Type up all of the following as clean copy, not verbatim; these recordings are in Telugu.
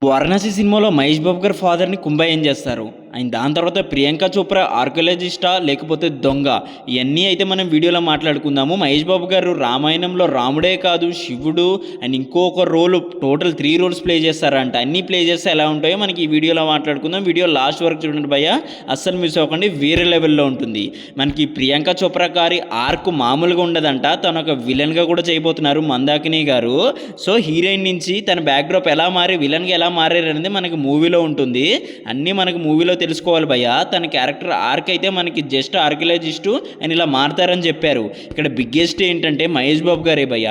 వారణాసి సినిమాలో మహేష్ బాబు గారి ఫాదర్ని కుంభ ఏం చేస్తారు అండ్ దాని తర్వాత ప్రియాంక చోప్రా ఆర్కియాలజిస్టా లేకపోతే దొంగ, ఇవన్నీ అయితే మనం వీడియోలో మాట్లాడుకుందాము. మహేష్ బాబు గారు రామాయణంలో రాముడే కాదు శివుడు అండ్ ఇంకొక రోల్, టోటల్ 3 రోల్స్ ప్లే చేస్తారంట. అన్నీ ప్లే చేస్తే ఎలా ఉంటాయో మనకి ఈ వీడియోలో మాట్లాడుకుందాం. వీడియో లాస్ట్ వరకు చూడండి భయ్య, అస్సలు మిస్ అవ్వకండి, వేరే లెవెల్లో ఉంటుంది. మనకి ప్రియాంక చోప్రా గారి ఆర్క్ మామూలుగా ఉండదంట. తను ఒక విలన్గా కూడా చేయబోతున్నారు మందాకిని గారు. సో హీరోయిన్ నుంచి తన బ్యాక్డ్రాప్ ఎలా మారి విలన్గా ఎలా మారారు అనేది మనకి మూవీలో ఉంటుంది. అన్నీ మనకి మూవీలో తెలుసుకోవాలి భయ్య. తన క్యారెక్టర్ ఆర్క్ అయితే మనకి జస్ట్ ఆర్కియాలజిస్టు అని ఇలా మారుతారని చెప్పారు. ఇక్కడ బిగ్గెస్ట్ ఏంటంటే మహేష్ బాబు గారే భయ్య.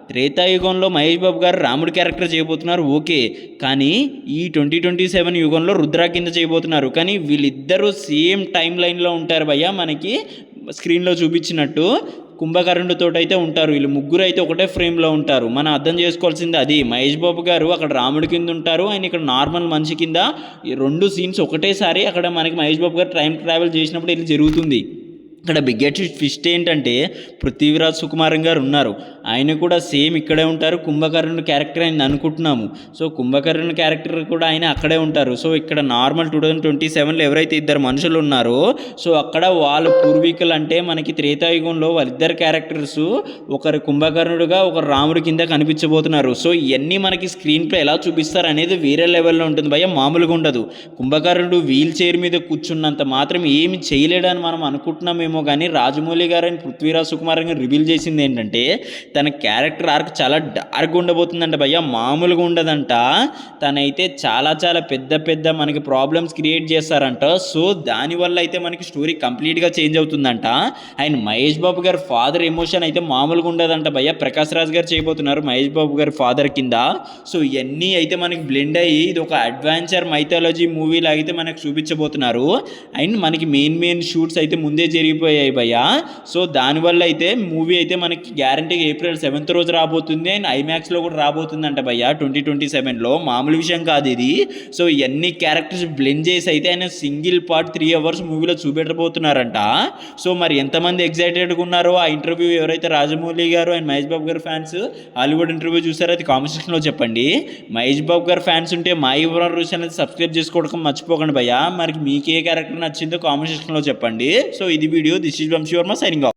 త్రేతాయుగంలో మహేష్ బాబు గారు రాముడి క్యారెక్టర్ చేయబోతున్నారు, ఓకే. కానీ ఈ 2027 యుగంలో రుద్ర కింద చేయబోతున్నారు. కానీ వీళ్ళిద్దరూ సేమ్ టైం లైన్లో ఉంటారు భయ్య, మనకి స్క్రీన్లో చూపించినట్టు కుంభకర్ణుడితో అయితే ఉంటారు. వీళ్ళు ముగ్గురు అయితే ఒకటే ఫ్రేమ్లో ఉంటారు. మనం అర్థం చేసుకోవాల్సింది అది. మహేష్ బాబు గారు అక్కడ రాముడి కింద ఉంటారు, ఆయన ఇక్కడ నార్మల్ మనిషి కింద. ఈ 2 సీన్స్ ఒకటేసారి అక్కడ మనకి మహేష్ బాబు గారు టైం ట్రావెల్ చేసినప్పుడు ఇది జరుగుతుంది. ఇక్కడ బిగ్గెస్ట్ ట్విస్ట్ ఏంటంటే పృథ్వీరాజ్ సుకుమారన్ గారు ఉన్నారు, ఆయన కూడా సేమ్ ఇక్కడే ఉంటారు. కుంభకర్ణుడి క్యారెక్టర్ ఆయన అనుకుంటున్నాము. సో కుంభకర్ణుడి క్యారెక్టర్ కూడా ఆయన అక్కడే ఉంటారు. సో ఇక్కడ నార్మల్ 2027లో ఎవరైతే ఇద్దరు మనుషులు ఉన్నారో సో అక్కడ వాళ్ళ పూర్వీకులు అంటే మనకి త్రేతాయుగంలో వాళ్ళిద్దరు క్యారెక్టర్స్, ఒకరు కుంభకర్ణుడుగా ఒకరు రాముడి కింద కనిపించబోతున్నారు. సో ఇవన్నీ మనకి స్క్రీన్ ప్లే ఎలా చూపిస్తారు అనేది వేరే లెవెల్లో ఉంటుంది భయ్య, మామూలుగా ఉండదు. కుంభకర్ణుడు వీల్ చైర్ మీద కూర్చున్నంత మాత్రం ఏమి చేయలేడని మనం అనుకుంటున్నాం. కానీ రాజమౌళి గారు అని పృథ్వీరాజ్ సుకుమారన్ గారు రివీల్ చేసింది ఏంటంటే తన క్యారెక్టర్ ఆర్క్ చాలా డార్క్గా ఉండబోతుందంట భయ్య, మామూలుగా ఉండదంట. తనైతే చాలా చాలా పెద్ద పెద్ద మనకి ప్రాబ్లమ్స్ క్రియేట్ చేస్తారంట. సో దానివల్ల అయితే మనకి స్టోరీ కంప్లీట్గా చేంజ్ అవుతుందంట. అండ్ మహేష్ బాబు గారి ఫాదర్ ఎమోషన్ అయితే మామూలుగా ఉండదంట భయ్య. ప్రకాష్ రాజ్ గారు చేయబోతున్నారు మహేష్ బాబు గారి ఫాదర్ కింద. సో ఇవన్నీ అయితే మనకి బ్లెండ్ అయ్యి ఇది ఒక అడ్వెంచర్ మైథాలజీ మూవీ లాగైతే మనకు చూపించబోతున్నారు. అండ్ మనకి మెయిన్ షూట్స్ అయితే ముందే జరిగిపోయాయి భయ్య. సో దానివల్ల అయితే మూవీ అయితే మనకి గ్యారంటీగా April 7th రోజు రాబోతుంది. అండ్ ఐమాక్స్లో కూడా రాబోతుందంట భయ్య 2027లో. మామూలు విషయం కాదు ఇది. సో ఇవన్నీ క్యారెక్టర్స్ బ్లెండ్ చేసి అయితే ఆయన సింగిల్ పార్ట్ 3 hours మూవీలో చూపెట్టబోతున్నారంట. సో మరి ఎంతమంది ఎగ్జైటెడ్గా ఉన్నారో ఆ ఇంటర్వ్యూ ఎవరైతే రాజమౌళి గారు అండ్ మహేష్ బాబు గారు ఫ్యాన్స్ హాలీవుడ్ ఇంటర్వ్యూ చూసారో అది కామెంట్ సెక్షన్లో చెప్పండి. మహేష్ బాబు గారు ఫ్యాన్స్ ఉంటే మా యువరాన్ రుచి అనేది సబ్స్క్రైబ్ చేసుకోవడం మర్చిపోకండి భయ్య. మరి మీకు ఏ క్యారెక్టర్ నచ్చిందో కామెంట్ సెక్షన్లో చెప్పండి. సో ఇది video. This is Vamshi Varma signing of.